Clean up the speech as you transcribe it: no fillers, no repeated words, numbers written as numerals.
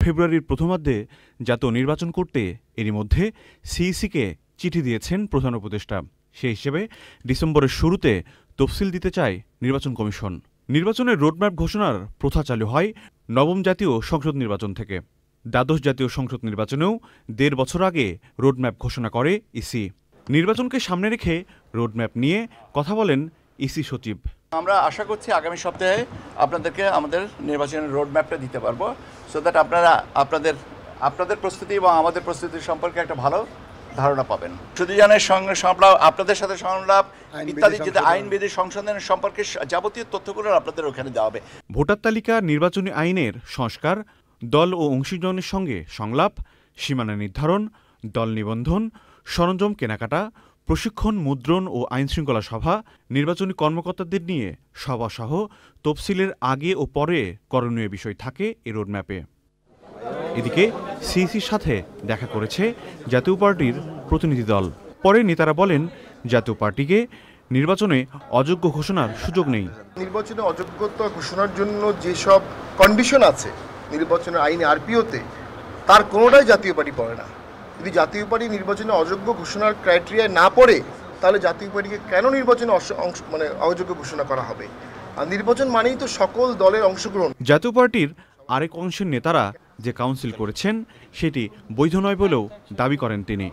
ফেব্রুয়ারির প্রথমার্ধে জাতীয় নির্বাচন করতে এরই মধ্যে সিইসিকে চিঠি দিয়েছেন প্রধান উপদেষ্টা। সেই হিসেবে ডিসেম্বরের শুরুতে তফসিল দিতে চায় নির্বাচন কমিশন। নির্বাচনের রোডম্যাপ ঘোষণার প্রথা চালু হয় নবম জাতীয় সংসদ নির্বাচন থেকে। দ্বাদশ জাতীয় সংসদ নির্বাচনেও ১.৫ বছর আগে রোডম্যাপ ঘোষণা করে ইসি। নির্বাচনকে সামনে রেখে রোডম্যাপ নিয়ে কথা বলেন ইসি সচিব। আমরা আশা করছি আগামী সপ্তাহে আপনাদেরকে আমাদের নির্বাচনের রোডম্যাপটা দিতে পারবো, সো দ্যাট আপনারা আপনাদের প্রস্তুতি এবং আমাদের প্রস্তুতি সম্পর্কে একটা ভালো ধারণা পাবেন। সুদীজনের সঙ্গে সংলাপ, আপনাদের সাথে সংলাপ ইত্যাদি, যেটা আইনবিধি সংশোধনের সম্পর্কে যাবতীয় তথ্যগুলো আপনাদের ওখানে দেওয়া হবে। ভোটার তালিকা, নির্বাচনী আইনের সংস্কার, দল ও অংশীজনের সঙ্গে সংলাপ, সীমানা নির্ধারণ, দল নিবন্ধন, সরঞ্জাম কেনাকাটা, প্রশিক্ষণ, মুদ্রণ ও আইনশৃঙ্খলা সভা, নির্বাচনী কর্মকর্তাদের নিয়ে সভাসহ তফসিলের আগে ও পরে করণীয় বিষয় থাকে এ রোডম্যাপে। এদিকে সিইসির সাথে দেখা করেছে জাতীয় পার্টির প্রতিনিধি দল। পরে নেতারা বলেন, জাতীয় পার্টিকে নির্বাচনে অযোগ্য ঘোষণার সুযোগ নেই। নির্বাচনে অযোগ্যতা ঘোষণার জন্য যেসব কন্ডিশন আছে নির্বাচনের আইনে, আরপিওতে, তার কোনোটাই জাতীয় পার্টি পড়ে না। যদি জাতীয় পার্টি নির্বাচনে অযোগ্য ঘোষণার ক্রাইটেরিয়ায় না পড়ে, তাহলে জাতীয় পার্টিকে কেন নির্বাচনে অযোগ্য ঘোষণা করা হবে? আর নির্বাচন মানেই তো সকল দলের অংশগ্রহণ। জাতীয় পার্টির আরেক অংশের নেতারা যে কাউন্সিল করেছেন সেটি বৈধ নয় বলেও দাবি করেন তিনি।